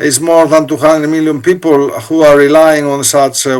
Is more than 200 million people who are relying on such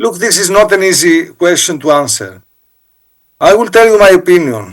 Look, this is not an easy question to answer. I will tell you my opinion.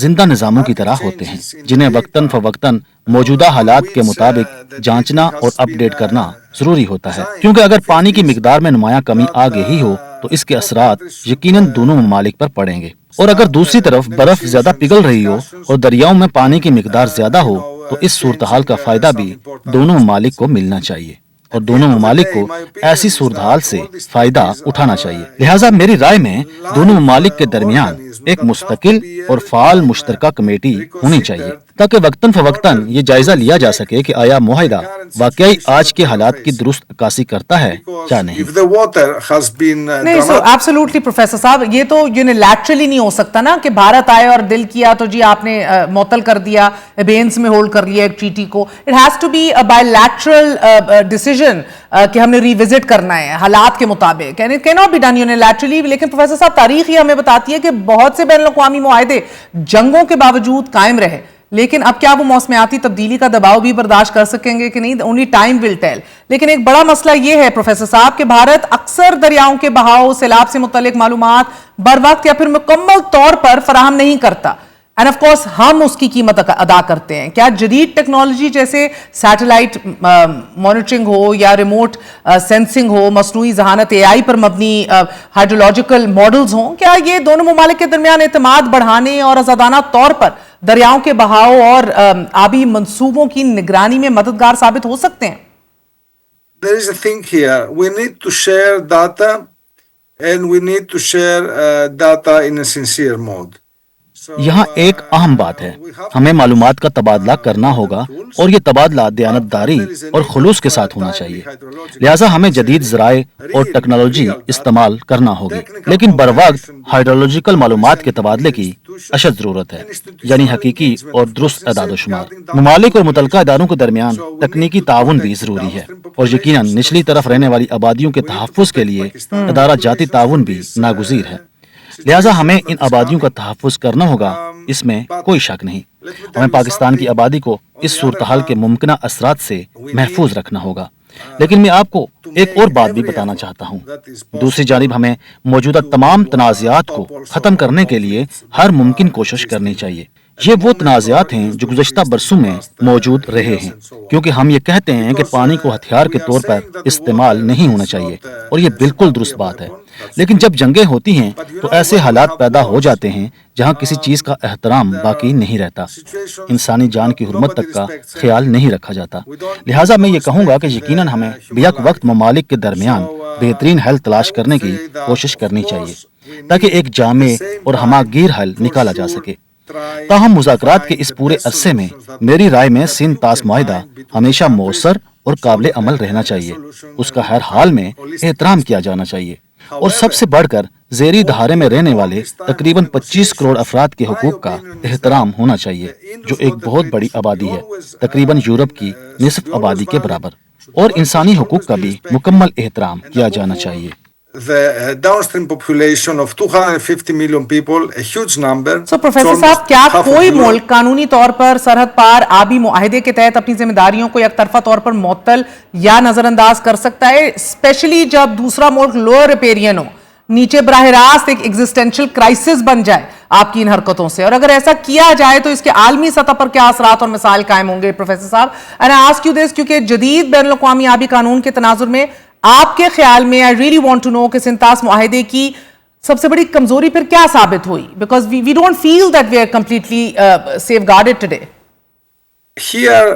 زندہ نظاموں کی طرح ہوتے ہیں جنہیں وقتاً فوقتاً موجودہ حالات کے مطابق جانچنا اور اپ ڈیٹ کرنا ضروری ہوتا ہے، کیونکہ اگر پانی کی مقدار میں نمایاں کمی آ گئی ہو تو اس کے اثرات یقیناً دونوں ممالک پر پڑیں گے، اور اگر دوسری طرف برف زیادہ پگھل رہی ہو اور دریاؤں میں پانی کی مقدار زیادہ ہو تو اس صورتحال کا فائدہ بھی دونوں ممالک کو ملنا چاہیے اور دونوں ممالک کو ایسی صورتحال سے فائدہ اٹھانا چاہیے۔ لہٰذا میری رائے میں دونوں ممالک کے درمیان ایک مستقل اور فعال مشترکہ کمیٹی ہونی چاہیے تاکہ وقتاً فوقتاً یہ جائزہ لیا جا سکے کہ آیا معاہدہ واقعی آج کے حالات کی درست عکاسی کرتا ہے یا نہیں۔ نہیں سو ایبسولوٹلی پروفیسر صاحب، یہ تو یونیلیٹرلی نہیں ہو سکتا نا کہ بھارت آئے اور دل کیا تو جی آپ نے معطل کر دیا، ابینس میں ہولڈ کر لیا ایک ٹریٹی کو۔ It has to be a bilateral decision کہ ہم نے ریوزٹ کرنا ہے حالات کے مطابق، and it can not be done unilaterally. لیکن پروفیسر صاحب تاریخ ہی ہمیں بتاتی ہے کہ بہت سے بین الاقوامی معاہدے جنگوں کے باوجود قائم رہے، لیکن اب کیا وہ موسمیاتی تبدیلی کا دباؤ بھی برداشت کر سکیں گے کہ نہیں؟ Only time will tell. لیکن ایک بڑا مسئلہ یہ ہے پروفیسر صاحب کہ بھارت اکثر دریاؤں کے بہاؤ، سیلاب سے متعلق معلومات بر وقت یا پھر مکمل طور پر فراہم نہیں کرتا، اینڈ آف کورس ہم اس کی قیمت ادا کرتے ہیں۔ کیا جدید ٹیکنالوجی جیسے سیٹلائٹ مانیٹرنگ ہو یا ریموٹ سینسنگ ہو، مصنوعی ذہانت AI پر مبنی ہائیڈرولوجیکل ماڈلز ہوں، کیا یہ دونوں ممالک کے درمیان اعتماد بڑھانے اور آزادانہ طور پر دریاؤں کے بہاؤ اور آبی منصوبوں کی نگرانی میں مددگار ثابت ہو سکتے ہیں؟ There is a thing here. We need to share data and we need to share data in a sincere mode. یہاں ایک اہم بات ہے، ہمیں معلومات کا تبادلہ کرنا ہوگا اور یہ تبادلہ دیانتداری اور خلوص کے ساتھ ہونا چاہیے، لہٰذا ہمیں جدید ذرائع اور ٹیکنالوجی استعمال کرنا ہوگی، لیکن بروقت ہائیڈرولوجیکل معلومات کے تبادلے کی اشد ضرورت ہے، یعنی حقیقی اور درست اعداد و شمار۔ ممالک اور متعلقہ اداروں کے درمیان تکنیکی تعاون بھی ضروری ہے، اور یقیناً نچلی طرف رہنے والی آبادیوں کے تحفظ کے لیے ادارہ جاتی تعاون بھی ناگزیر ہے، لہٰذا ہمیں ان آبادیوں کا تحفظ کرنا ہوگا، اس میں کوئی شک نہیں۔ ہمیں پاکستان کی آبادی کو اس صورتحال کے ممکنہ اثرات سے محفوظ رکھنا ہوگا، لیکن میں آپ کو ایک اور بات بھی بتانا چاہتا ہوں۔ دوسری جانب ہمیں موجودہ تمام تنازعات کو ختم کرنے کے لیے ہر ممکن کوشش کرنی چاہیے۔ یہ وہ تنازعات ہیں جو گزشتہ برسوں میں موجود رہے ہیں، کیونکہ ہم یہ کہتے ہیں کہ پانی کو ہتھیار کے طور پر استعمال نہیں ہونا چاہیے، اور یہ بالکل درست بات ہے، لیکن جب جنگیں ہوتی ہیں تو ایسے حالات پیدا ہو جاتے ہیں جہاں کسی چیز کا احترام باقی نہیں رہتا، انسانی جان کی حرمت تک کا خیال نہیں رکھا جاتا۔ لہٰذا میں یہ کہوں گا کہ یقیناً ہمیں بیک وقت ممالک کے درمیان بہترین حل تلاش کرنے کی کوشش کرنی چاہیے تاکہ ایک جامع اور ہماگیر حل نکالا جا سکے۔ تاہم مذاکرات کے اس پورے عرصے میں میری رائے میں سندھ طاس معاہدہ ہمیشہ مؤثر اور قابل عمل رہنا چاہیے، اس کا ہر حال میں احترام کیا جانا چاہیے، اور سب سے بڑھ کر زیریں دھارے میں رہنے والے تقریباً 25 کروڑ افراد کے حقوق کا احترام ہونا چاہیے، جو ایک بہت بڑی آبادی ہے، تقریباً یورپ کی نصف آبادی کے برابر، اور انسانی حقوق کا بھی مکمل احترام کیا جانا چاہیے۔ The downstream population of 250 million people, a huge number. So professor صاحب، کیا کوئی ملک قانونی طور پر سرحد پار آبی معاہدے کے تحت اپنی ذمہ داریوں کو یک طرفہ طور پر معطل یا نظر انداز کر سکتا ہے، اسپیشلی جب دوسرا ملک لوئر ریپیرین ہو، نیچے براہ راست ایک ایگزسٹینشل کرائسس بن جائے آپ کی ان حرکتوں سے؟ اور اگر ایسا کیا جائے تو اس کے عالمی سطح پر کیا اثرات اور مسائل قائم ہوں گے پروفیسر صاحب؟ And I ask you this کیونکہ جدید بین الاقوامی آبی قانون کے تناظر میں آپ کے خیال میں I really want to know کہ سندھ طاس معاہدے کی سب سے بڑی کمزوری پھر کیا ثابت ہوئی؟ Because we don't feel that we are completely safeguarded today. Here,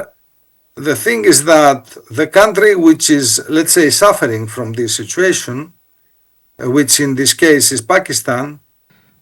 the thing is that the country which is, let's say, suffering from this situation, which in this case is Pakistan.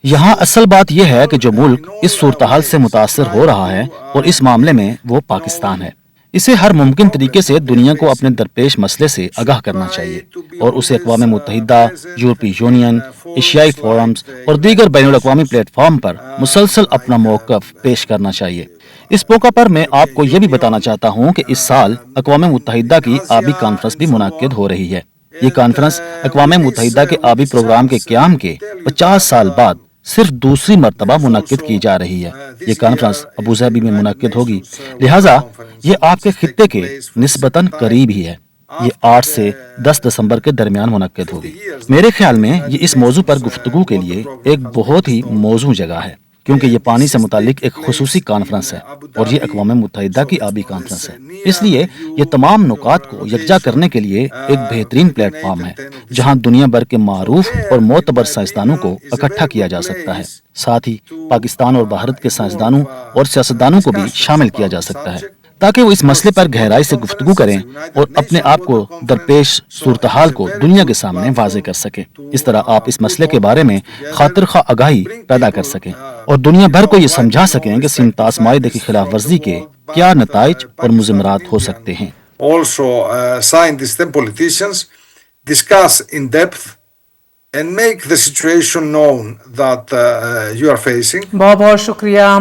یہاں اصل بات یہ ہے کہ جو ملک اس صورتحال سے متاثر ہو رہا ہے اور اس معاملے میں وہ پاکستان ہے، اسے ہر ممکن طریقے سے دنیا کو اپنے درپیش مسئلے سے آگاہ کرنا چاہیے، اور اسے اقوام متحدہ، یورپی یونین، ایشیائی فورمز اور دیگر بین الاقوامی پلیٹ فارم پر مسلسل اپنا موقف پیش کرنا چاہیے۔ اس موقع پر میں آپ کو یہ بھی بتانا چاہتا ہوں کہ اس سال اقوام متحدہ کی آبی کانفرنس بھی منعقد ہو رہی ہے۔ یہ کانفرنس اقوام متحدہ کے آبی پروگرام کے قیام کے 50 سال بعد صرف دوسری مرتبہ منعقد کی جا رہی ہے۔ یہ کانفرنس ابوظہبی میں منعقد ہوگی، لہٰذا یہ آپ کے خطے کے نسبتاً قریب ہی ہے۔ یہ 8 سے 10 دسمبر کے درمیان منعقد ہوگی۔ میرے خیال میں یہ اس موضوع پر گفتگو کے لیے ایک بہت ہی موزوں جگہ ہے۔ کیونکہ یہ پانی سے متعلق ایک خصوصی کانفرنس ہے اور یہ اقوام متحدہ کی آبی کانفرنس ہے۔ اس لیے یہ تمام نکات کو یکجا کرنے کے لیے ایک بہترین پلیٹ فارم ہے جہاں دنیا بھر کے معروف اور معتبر سائنسدانوں کو اکٹھا کیا جا سکتا ہے۔ ساتھ ہی پاکستان اور بھارت کے سائنسدانوں اور سیاستدانوں کو بھی شامل کیا جا سکتا ہے تاکہ وہ اس مسئلے پر گہرائی سے گفتگو کریں اور اپنے آپ کو درپیش صورتحال کو دنیا کے سامنے واضح کر سکیں۔ اس طرح آپ اس مسئلے کے بارے میں خاطر خواہ آگاہی پیدا کر سکیں اور دنیا بھر کو یہ سمجھا سکیں کہ سمتاز معاہدے کی خلاف ورزی کے کیا نتائج اور مضمرات ہو سکتے ہیں۔ Also, scientists and politicians discuss in depth and make the situation known that you are facing. بہت بہت شکریہ